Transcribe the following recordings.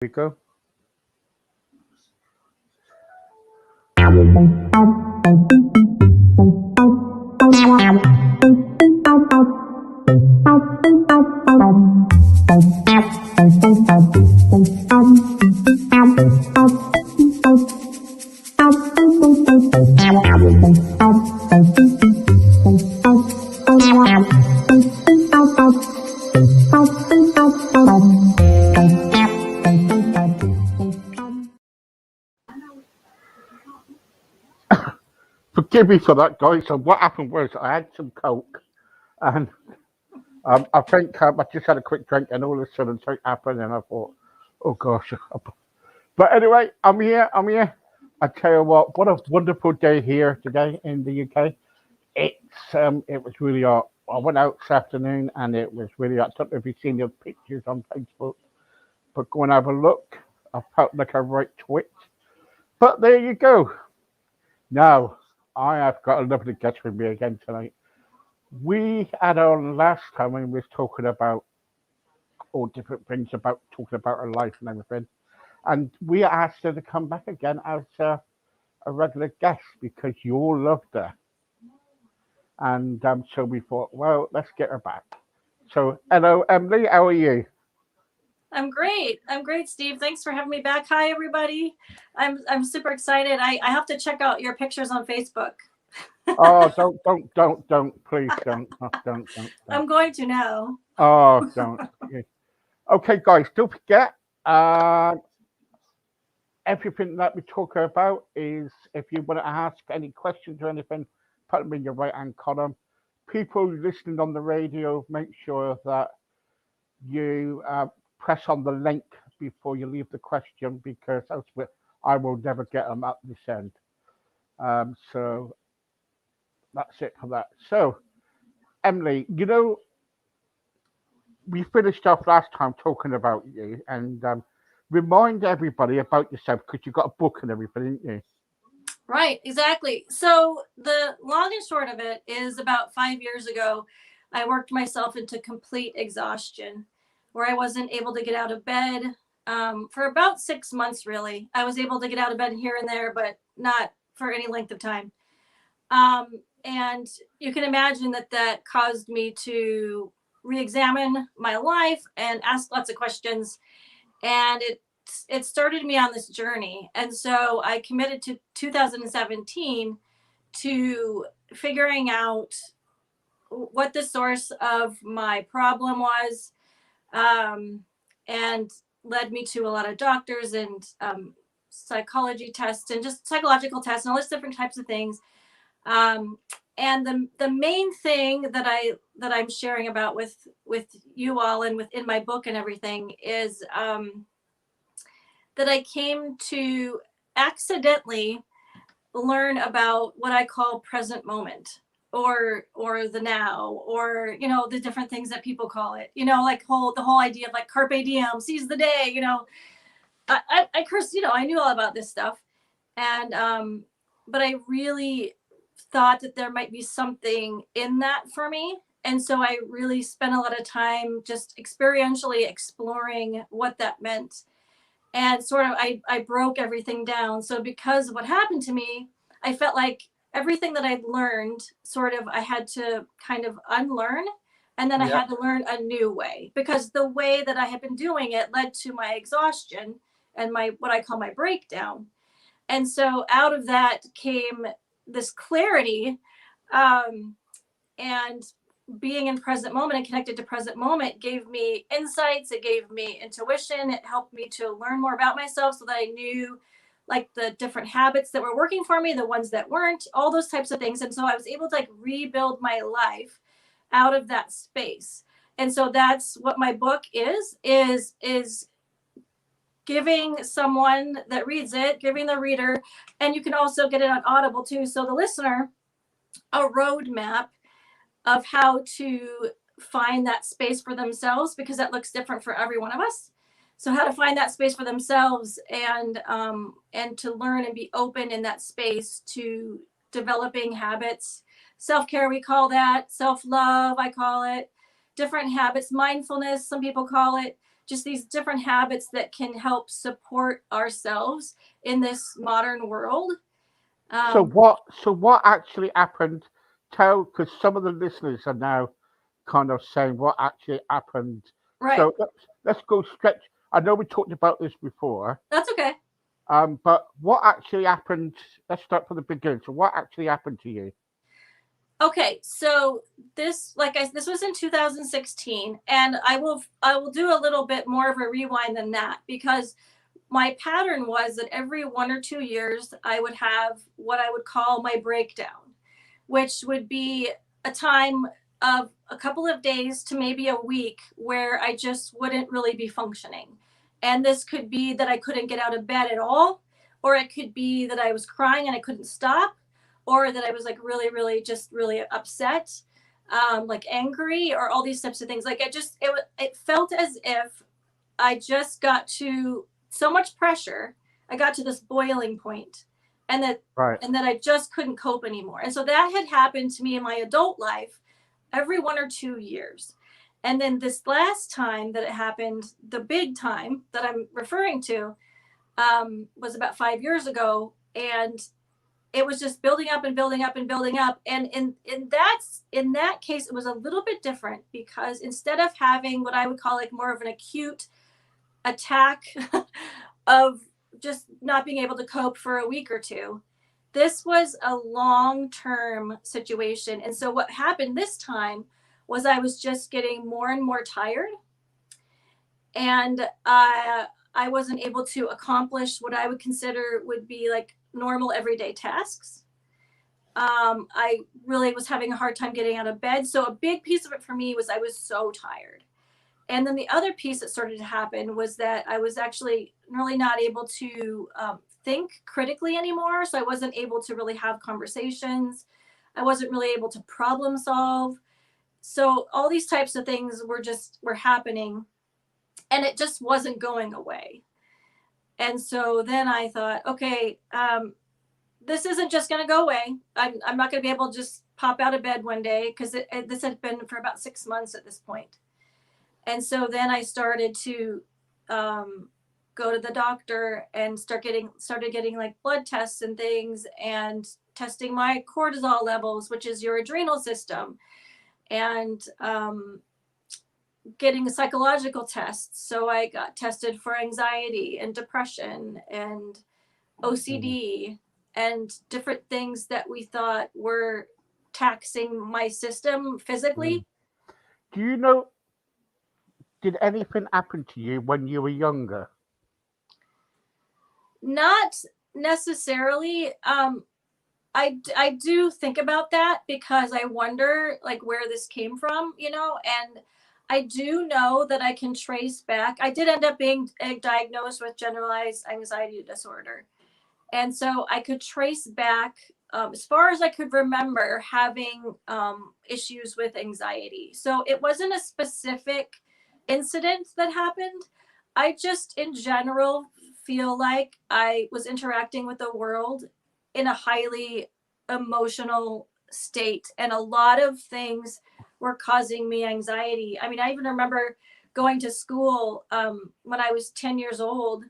We go. Forgive me for that, guys. So what happened was I had some coke, and I think I just had a quick drink, and all of a sudden something happened, and I thought, oh gosh. But anyway, I'm here. I'm here. I tell you what a wonderful day here today in the UK. It was really hot. I went out this afternoon, and it was really hot. I don't know if you've seen the pictures on Facebook, but go and have a look. I felt like a right twit. But there you go. Now, I have got a lovely guest with me again tonight. We had on last time when we was talking about all different things about talking about her life and everything, and we asked her to come back again as a regular guest because you all loved her, and so we thought, well, let's get her back. So, hello, Emily, how are you? I'm great. I'm great, Steve. Thanks for having me back. Hi, everybody. I'm super excited. I have to check out your pictures on Facebook. Oh, don't, please don't. I'm going to now. Oh, don't. Yeah. Okay, guys, don't forget. Everything that we talk about is if you want to ask any questions or anything, put them in your right hand column. People listening on the radio, make sure that you press on the link before you leave the question because I will never get them at this end. So that's it for that. So, Emily, we finished off last time talking about you and remind everybody about yourself because you got a book and everything, didn't you? Right, exactly. So the long and short of it is about 5 years ago, I worked myself into complete exhaustion where I wasn't able to get out of bed for about 6 months, really. I was able to get out of bed here and there, but not for any length of time. And you can imagine that that caused me to re-examine my life and ask lots of questions. And it started me on this journey. And so I committed to 2017 to figuring out what the source of my problem was, and led me to a lot of doctors and psychology tests and just psychological tests and all these different types of things. Um, and the main thing that I'm sharing about with you all and within my book and everything is that I came to accidentally learn about what I call present moment or the now or the different things that people call it, like the whole idea of like carpe diem, seize the day. I curse, I knew all about this stuff, and but I really thought that there might be something in that for me. And so I really spent a lot of time just experientially exploring what that meant. And sort of, I broke everything down. So because of what happened to me, I felt like everything that I'd learned, sort of, I had to kind of unlearn. And then I Yeah. had to learn a new way because the way that I had been doing it led to my exhaustion and my what I call my breakdown. And so out of that came this clarity, um, and being in present moment and connected to present moment gave me insights. It gave me intuition. It helped me to learn more about myself so that I knew like the different habits that were working for me, the ones that weren't, all those types of things. And so I was able to like rebuild my life out of that space. And so that's what my book is giving someone that reads it, giving the reader, and you can also get it on Audible too. So the listener, a roadmap of how to find that space for themselves, because that looks different for every one of us. So how to find that space for themselves, and to learn and be open in that space to developing habits, self-care, we call that, self-love, I call it, different habits, mindfulness, some people call it, just these different habits that can help support ourselves in this modern world. So Um, what? So what actually happened? Tell, because some of the listeners are now kind of saying what actually happened. right. So let's go stretch. I know we talked about this before, That's okay. but what actually happened? Let's start from the beginning. So what actually happened to you? Okay, so this was in 2016, and I will do a little bit more of a rewind than that, because my pattern was that every 1 or 2 years I would have what I would call my breakdown, which would be a time of a couple of days to maybe a week where I just wouldn't really be functioning. And this could be that I couldn't get out of bed at all, or it could be that I was crying and I couldn't stop, or that I was like really, really, just really upset, like angry, or all these types of things. Like it felt as if I just got to so much pressure. I got to this boiling point, and that Right. and that I just couldn't cope anymore. And so that had happened to me in my adult life every 1 or 2 years. And then this last time that it happened, the big time that I'm referring to, was about 5 years ago, and it was just building up and building up and building up. And in that case, it was a little bit different, because instead of having what I would call like more of an acute attack of just not being able to cope for a week or two, this was a long term situation. And so what happened this time was I was just getting more and more tired, and I wasn't able to accomplish what I would consider would be like normal everyday tasks. I really was having a hard time getting out of bed. So a big piece of it for me was I was so tired. And then the other piece that started to happen was that I was actually really not able to think critically anymore. So I wasn't able to really have conversations. I wasn't really able to problem solve. So all these types of things were happening, and it just wasn't going away. And so then I thought, okay, this isn't just going to go away. I'm not going to be able to just pop out of bed one day, because this had been for about 6 months at this point. And so then I started to go to the doctor and started getting like blood tests and things, and testing my cortisol levels, which is your adrenal system, and getting psychological tests. So I got tested for anxiety and depression and Mm. OCD and different things that we thought were taxing my system Mm. physically. Do you know? Did anything happen to you when you were younger? Not necessarily. I do think about that, because I wonder like where this came from, and I do know that I can trace back. I did end up being diagnosed with generalized anxiety disorder. And so I could trace back, as far as I could remember, having issues with anxiety. So it wasn't a specific incident that happened. I just, in general, feel like I was interacting with the world in a highly emotional state. And a lot of things were causing me anxiety. I mean, I even remember going to school when I was 10 years old,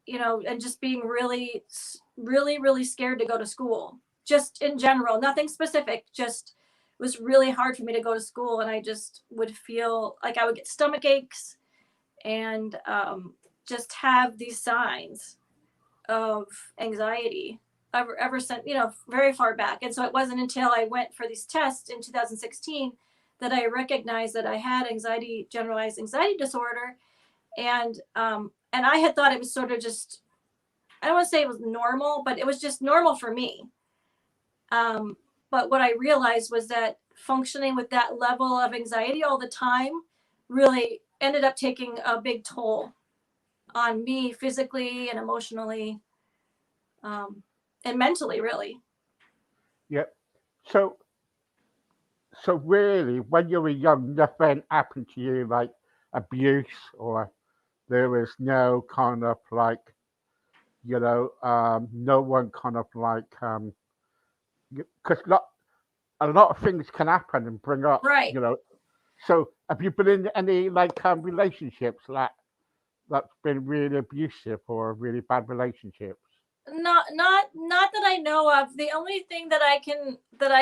and just being really, really, really scared to go to school. Just in general, nothing specific, just it was really hard for me to go to school. And I just would feel like I would get stomach aches, and just have these signs of anxiety ever since, very far back. And so it wasn't until I went for these tests in 2016 that I recognized that I had generalized anxiety disorder. And I had thought it was sort of just, I don't want to say it was normal, but it was just normal for me. Um, but what I realized was that functioning with that level of anxiety all the time really ended up taking a big toll on me physically and emotionally, um, and mentally, really. Yep. So so really, when you were young, nothing happened to you like abuse, or there was no kind of like, no one kind of like, because a lot of things can happen and bring up, Right. So have you been in any like relationships that's been really abusive or really bad relationships? Not that I know of. The only thing that I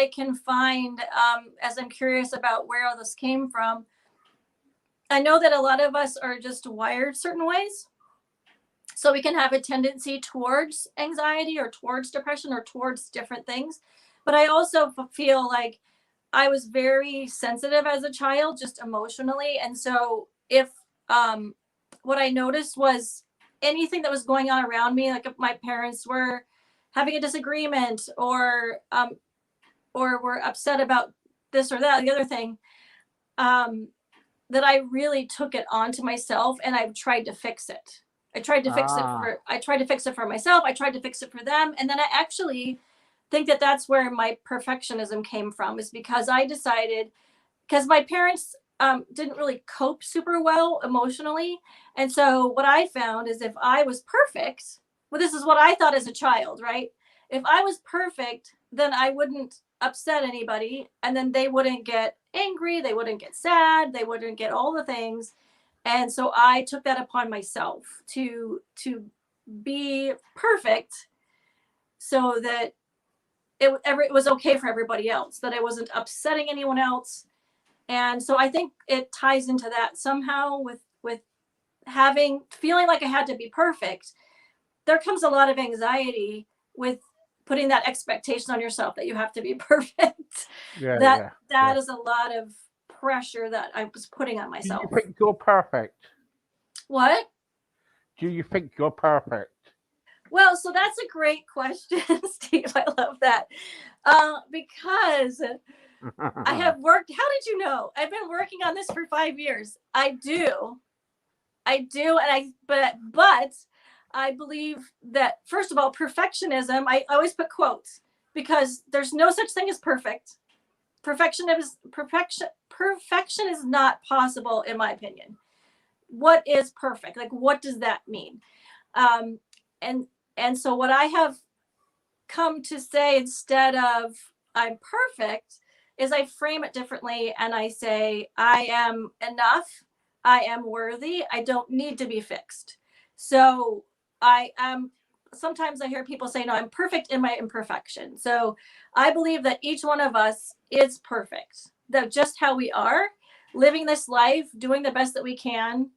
can find, as I'm curious about where all this came from, I know that a lot of us are just wired certain ways. So we can have a tendency towards anxiety or towards depression or towards different things. But I also feel like I was very sensitive as a child, just emotionally. And so if um, what I noticed was anything that was going on around me, like if my parents were having a disagreement or were upset about this or that, the other thing, um, that I really took it onto myself and I tried to fix it. Ah, I tried to fix it for myself. I tried to fix it for them. And then I actually think that that's where my perfectionism came from, is because I decided, because my parents didn't really cope super well emotionally. And so what I found is if I was perfect, well, this is what I thought as a child, right? If I was perfect, then I wouldn't upset anybody, and then they wouldn't get angry, they wouldn't get sad, they wouldn't get all the things. And so I took that upon myself to be perfect so that it was okay for everybody else, that I wasn't upsetting anyone else. And so I think it ties into that somehow with having feeling like I had to be perfect. There comes a lot of anxiety with putting that expectation on yourself that you have to be perfect. yeah, that yeah, yeah. that is a lot of pressure that I was putting on Do you myself. think you're perfect? What? Do you think you're perfect? Well, so that's a great question, Steve. I love that. Because I have worked, how did you know? I've been working on this for 5 years. I do, and but I believe that, first of all, perfectionism. I always put quotes because there's no such thing as perfect. Perfection is not possible, in my opinion. What is perfect? Like, what does that mean? Um, and and so what I have come to say, instead of I'm perfect, is I frame it differently and I say I am enough, I am worthy, I don't need to be fixed. So I am, sometimes I hear people say, no, I'm perfect in my imperfection. So I believe that each one of us is perfect, that just how we are, living this life, doing the best that we can.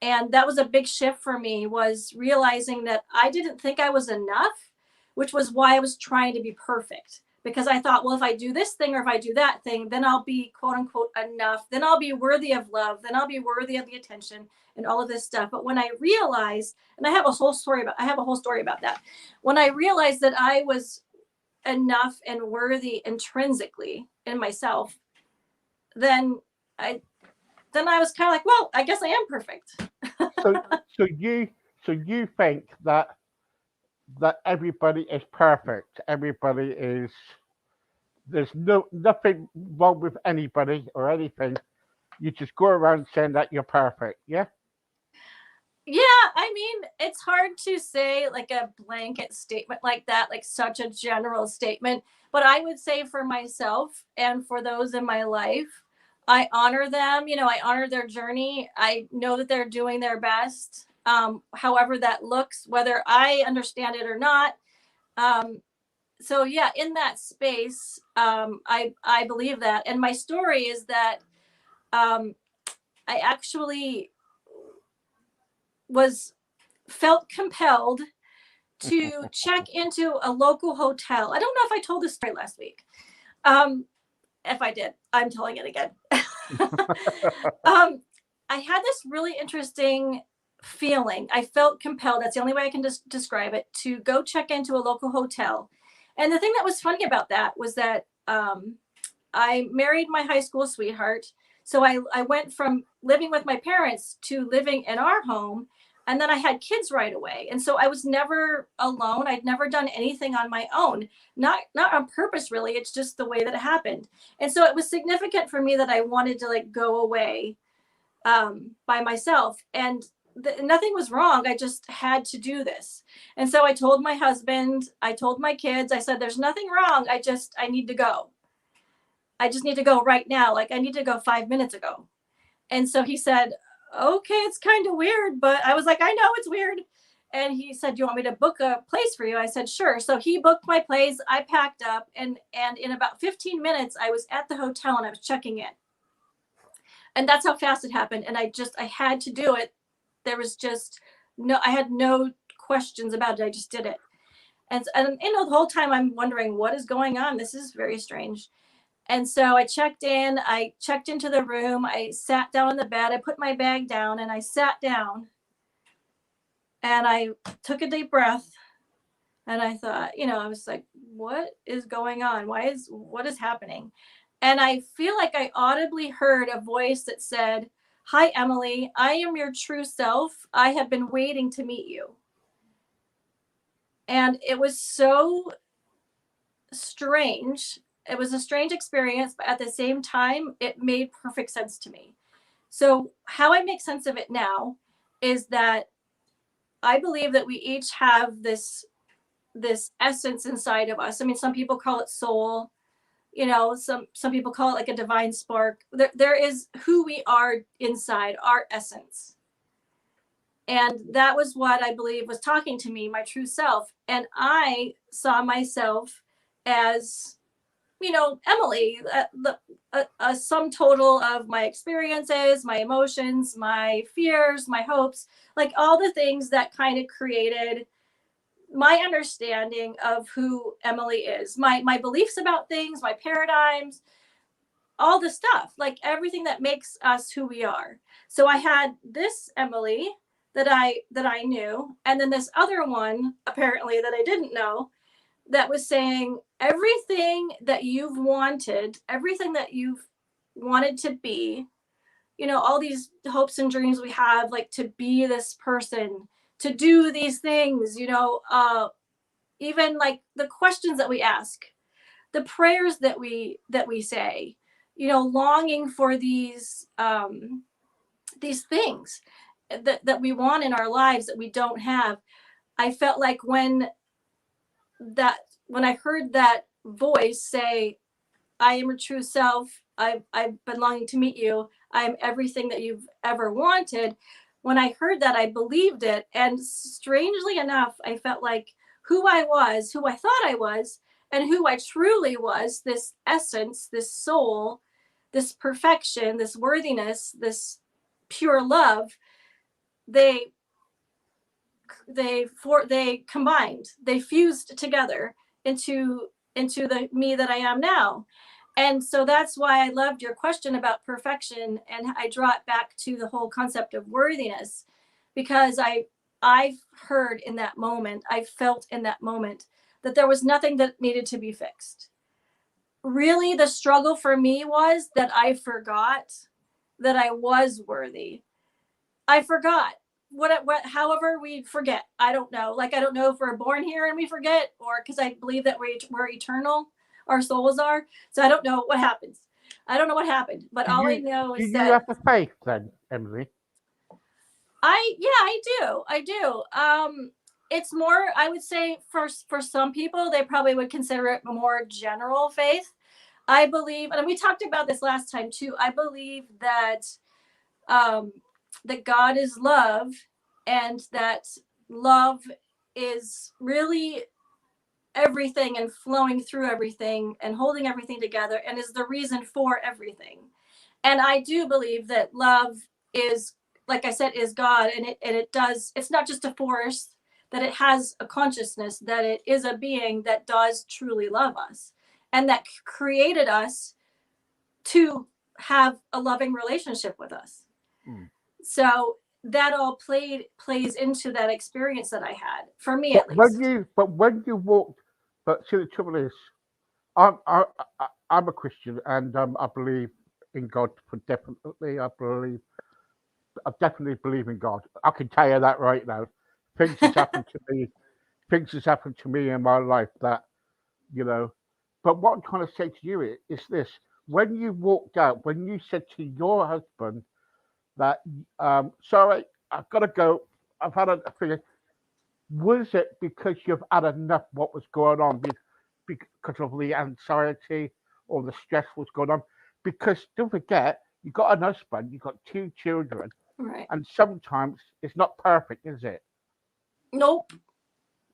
And that was a big shift for me, was realizing that I didn't think I was enough, which was why I was trying to be perfect, because I thought, well, if I do this thing or if I do that thing, then I'll be quote unquote enough, then I'll be worthy of love, then I'll be worthy of the attention and all of this stuff. But when I realized, and I have a whole story about that, when I realized that I was enough and worthy intrinsically in myself, then I I was kind of like, well, I guess I am perfect. so, so you, so you think that everybody is perfect. Everybody is. There's nothing wrong with anybody or anything. You just go around saying that you're perfect. Yeah. Yeah, I mean, it's hard to say like a blanket statement like that, like such a general statement. But I would say for myself and for those in my life, I honor them. I honor their journey. I know that they're doing their best, however that looks, whether I understand it or not. Um, so yeah, in that space, I believe that. And my story is that um, I actually was felt compelled to check into a local hotel. I don't know if I told this story last week. Um, if I did, I'm telling it again. um, I had this really interesting feeling. I felt compelled, that's the only way I can describe it, to go check into a local hotel. And the thing that was funny about that was that I married my high school sweetheart. So I went from living with my parents to living in our home. And then I had kids right away. And so I was never alone. I'd never done anything on my own. Not on purpose, really. It's just the way that it happened. And so it was significant for me that I wanted to like go away by myself. And nothing was wrong. I just had to do this. And so I told my husband, I told my kids, I said, there's nothing wrong. I need to go. I just need to go right now. Like, I need to go 5 minutes ago. And so he said, okay, it's kind of weird, but I was like, I know it's weird. And he said, do you want me to book a place for you? I said, sure. So he booked my place. I packed up, and in about 15 minutes, I was at the hotel and I was checking in. And that's how fast it happened. And I had to do it. There was just I had no questions about it. I just did it. And the whole time I'm wondering what is going on. This is very strange. And so I checked into the room. I sat down on the bed. I put my bag down and I sat down and I took a deep breath. And I thought, I was like, what is going on? What is happening? And I feel like I audibly heard a voice that said, hi, Emilie, I am your true self. I have been waiting to meet you. And it was so strange. It was a strange experience, but at the same time, it made perfect sense to me. So how I make sense of it now is that I believe that we each have this essence inside of us. I mean, some people call it soul, some people call it like a divine spark. There is who we are inside, our essence. And that was what I believe was talking to me, my true self. And I saw myself as, Emilie, a sum total of my experiences, my emotions, my fears, my hopes, like all the things that kind of created my understanding of who Emilie is, my beliefs about things, my paradigms, all the stuff, like everything that makes us who we are. So I had this Emilie that I knew, and then this other one apparently that I didn't know, that was saying everything that you've wanted, everything that you've wanted to be, all these hopes and dreams we have, like to be this person, to do these things, even like the questions that we ask, the prayers that we say, longing for these things that we want in our lives that we don't have. I felt like when I heard that voice say, I am your true self, I've been longing to meet you, I am everything that you've ever wanted. When I heard that, I believed it. And strangely enough, I felt like who I was, who I thought I was, and who I truly was, this essence, this soul, this perfection, this worthiness, this pure love, they combined, they fused together into the me that I am now. And so that's why I loved your question about perfection, and I draw it back to the whole concept of worthiness, because I heard in that moment, I felt in that moment that there was nothing that needed to be fixed. Really, the struggle for me was that I forgot that I was worthy. I forgot what however we forget. I don't know. Like, I don't know if we're born here and we forget, or because I believe that we're eternal, our souls are. So I don't know what happens. I don't know what happened, but all I know Do is you that have the faith then, Emilie? I do. It's more, I would say, for some people, they probably would consider it more general faith. I believe, and we talked about this last time too, I believe that that God is love, and that love is really everything and flowing through everything and holding everything together, and is the reason for everything. And I do believe that love is, like I said, is God, and it's not just a force, that it has a consciousness, that it is a being that does truly love us, and that created us to have a loving relationship with us. So that all plays into that experience that I had, for me at least. When you walked, but see, the trouble is, I'm a Christian, and I believe in God. Definitely, I definitely believe in God. I can tell you that right now. Things has happened to me. Things has happened to me in my life that, you know. But what I'm trying to say to you is this: when you walked out, when you said to your husband that, sorry, I've got to go. I've had a thing. Was it because you've had enough what was going on because of the anxiety, or the stress was going on. Because don't forget, you got an husband, you got two children, Right. and sometimes it's not perfect, is it? Nope.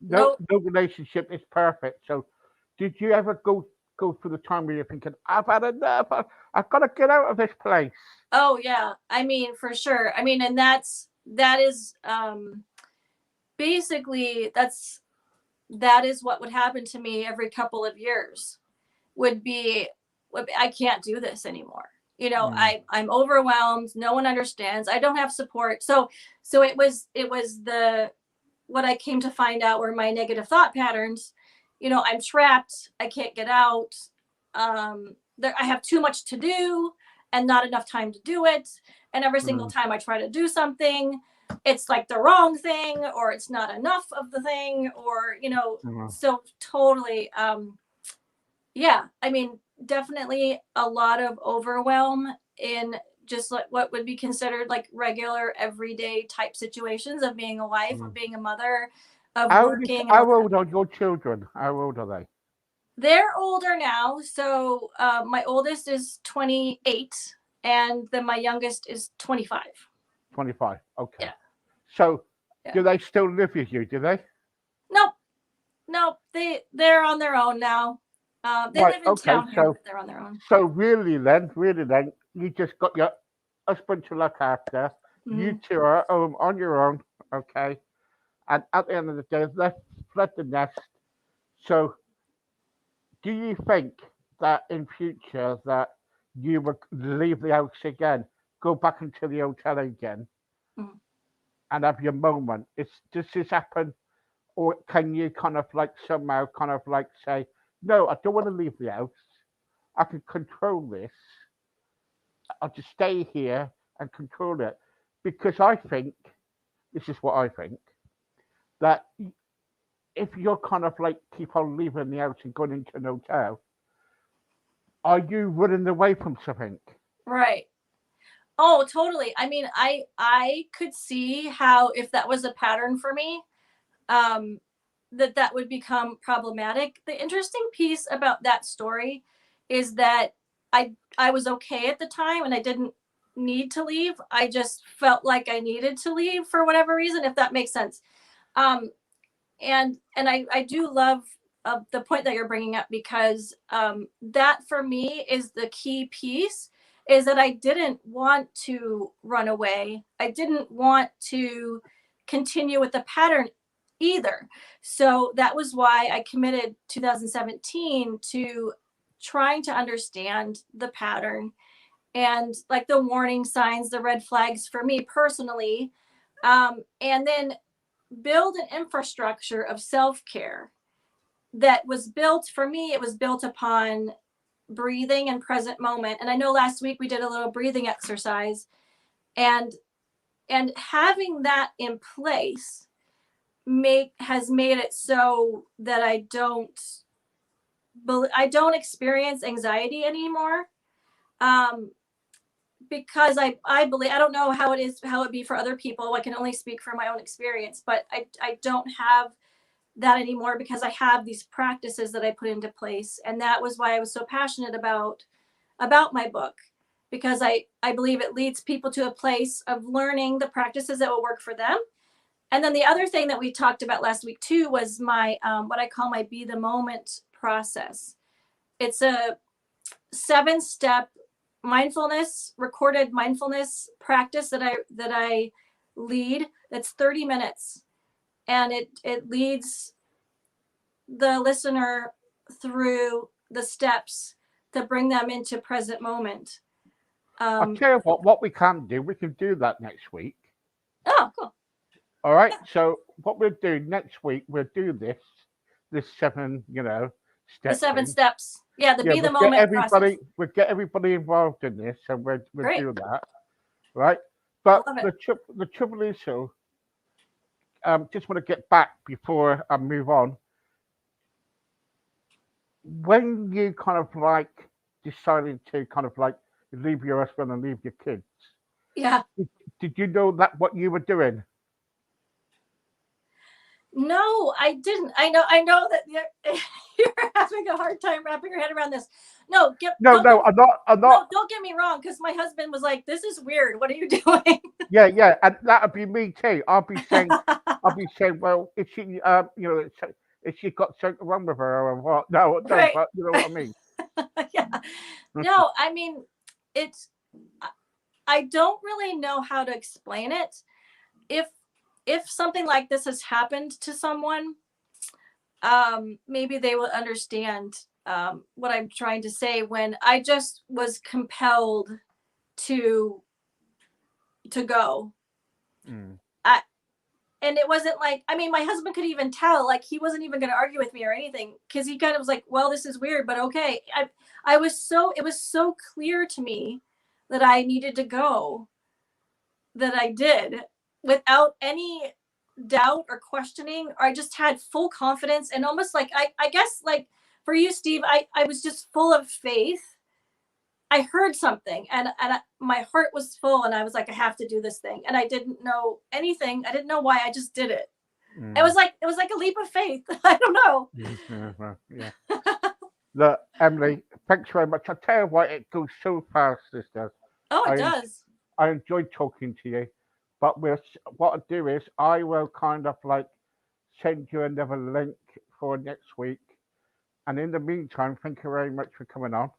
No, Nope. no relationship is perfect. So, did you ever go through the time where you're thinking, I've had enough, I've got to get out of this place? Oh yeah. I mean, for sure. I mean, and that is basically that is what would happen to me every couple of years. Would be, I can't do this anymore. You know, Mm, I'm overwhelmed. No one understands. I don't have support. So it was the what I came to find out were my negative thought patterns. You know, I'm trapped. I can't get out. I have too much to do and not enough time to do it. And every single mm, time I try to do something, it's like the wrong thing, or it's not enough of the thing, or mm. so totally. Yeah, I mean, definitely a lot of overwhelm in just like what would be considered like regular everyday type situations of being a wife, of Mm. being a mother, of working and all How that. old are your children? How old are they? They're older now. So my oldest is 28, and then my youngest is 25. 25. Okay. Yeah. So, Yeah. do they still live with you? Do they? Nope. Nope. They're on their own now. They Right. live in Okay. town here, but they're on their own. So really then, you just got your husband to look after. You Mhm. two are on your own. Okay. And at the end of the day, let's fled the nest. So, do you think that in future that you would leave the house again, go back into the hotel again, Mhm. and have your moment? Does this happen, or can you kind of like somehow kind of like say, no, I don't want to leave the house. I can control this. I'll just stay here and control it, because I think this is what I think, that if you're kind of like keep on leaving the house and going into an hotel, are you running away from something? Right. Oh, totally. I mean, I could see how if that was a pattern for me, um, that would become problematic. The interesting piece about that story is that I was okay at the time and I didn't need to leave. I just felt like I needed to leave for whatever reason, if that makes sense. Um, and I do love the point that you're bringing up, because that for me is the key piece, is that I didn't want to run away. I didn't want to continue with the pattern either. So that was why I committed 2017 to trying to understand the pattern and like the warning signs, the red flags for me personally, and then build an infrastructure of self-care that was built for me. It was built upon breathing and present moment. And I know last week we did a little breathing exercise, and having that in place make has made it so that I don't experience anxiety anymore. um because I believe, I don't know how it is, how it be for other people. I can only speak from my own experience, but I don't have that anymore, because I have these practices that I put into place. And that was why I was so passionate about my book, because I believe it leads people to a place of learning the practices that will work for them. And then the other thing that we talked about last week too was my what I call my be the moment process. It's a 7-step mindfulness, recorded mindfulness practice that I lead. That's 30 minutes, and it leads the listener through the steps to bring them into present moment. I'll Um, tell you what we can do. We can do that next week. oh, cool. All right. So what we'll do next week, we'll do this seven, The step 7 thing. steps. Yeah, the Yeah, be the moment process. we'll get everybody involved in this, and we'll Great. do that, right? I But love it. the trouble is, so just want to get back before I move on. When you kind of like decided to kind of like leave your husband and leave your kids, Yeah. did you know that what you were doing? No, I didn't. I know that. Yeah. You're having a hard time wrapping your head around this. No, No, no, I'm not. I'm no, not. don't get me wrong, because my husband was like, "This is weird. What are you doing?" Yeah, yeah, and that'd be me too. I'll be saying, well, is she, you know, is she got something wrong with her or what? No, no, Right. but you know what I mean. Yeah. No, I mean, it's. I don't really know how to explain it. If if something like this has happened to someone, maybe they will understand what I'm trying to say. When I just was compelled to go. Mm, I and it wasn't like, I mean, my husband could even tell, like, he wasn't even going to argue with me or anything, because he kind of was like, well, this is weird, but okay. I was so, it was so clear to me that I needed to go, that I did, without any doubt or questioning, or I just had full confidence, and almost like, I guess, like for you, Steve, I was just full of faith. I heard something, and my heart was full, and I was like, I have to do this thing, and I didn't know anything. I didn't know why. I just did it. mm, It was like a leap of faith. I don't know. yeah, well, yeah. Look, Emily, thanks very much. I tell you what, it goes so fast, sister. Oh, it I does. I enjoyed talking to you, but what I do is I will kind of like send you another link for next week. And in the meantime, thank you very much for coming on.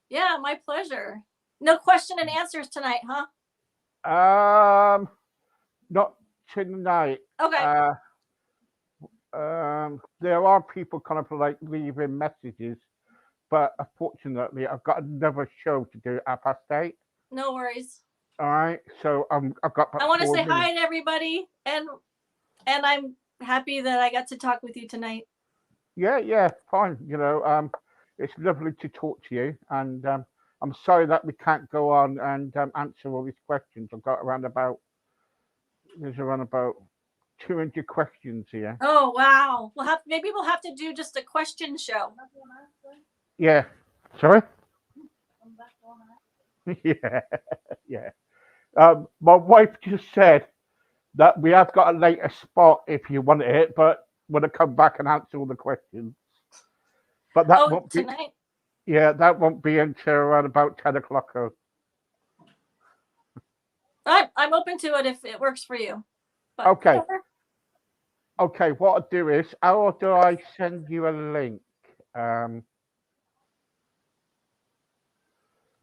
Yeah, my pleasure. No question and answers tonight, huh? Not tonight. Okay. Uh, there are people kind of like leaving messages, but unfortunately, I've got another show to do at 8:30. No worries. All right, so I've got I about want to four say minutes. hi to everybody, and I'm happy that I got to talk with you tonight. Yeah, yeah, fine. It's lovely to talk to you, and I'm sorry that we can't go on and answer all these questions. I've got there's around about 200 questions here. Oh, wow. Maybe we'll have to do just a question show. Yeah, sorry. Yeah, yeah. My wife just said that we have got a later spot if you want it, but want to come back and answer all the questions. But that Oh, won't be. tonight? Yeah, that won't be until around about 10 o'clock. I'm open to it if it works for you. But Okay. Okay, what I'll do is, how do I send you a link? Um,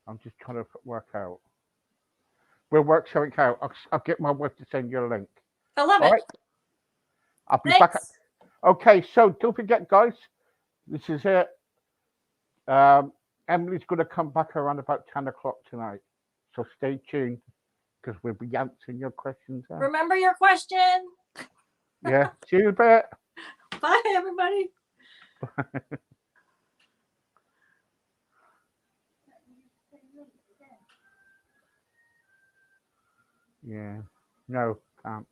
I'm just trying to work out. We'll work something out. I'll get my wife to send you a link. I love All it. right, I'll be back. Thanks. Okay, so don't forget, guys, this is it. Emily's going to come back around about 10 o'clock tonight. So stay tuned because we'll be answering your questions then. Remember your question. Yeah, see you in a bit. Bye, everybody. Yeah, no, can't.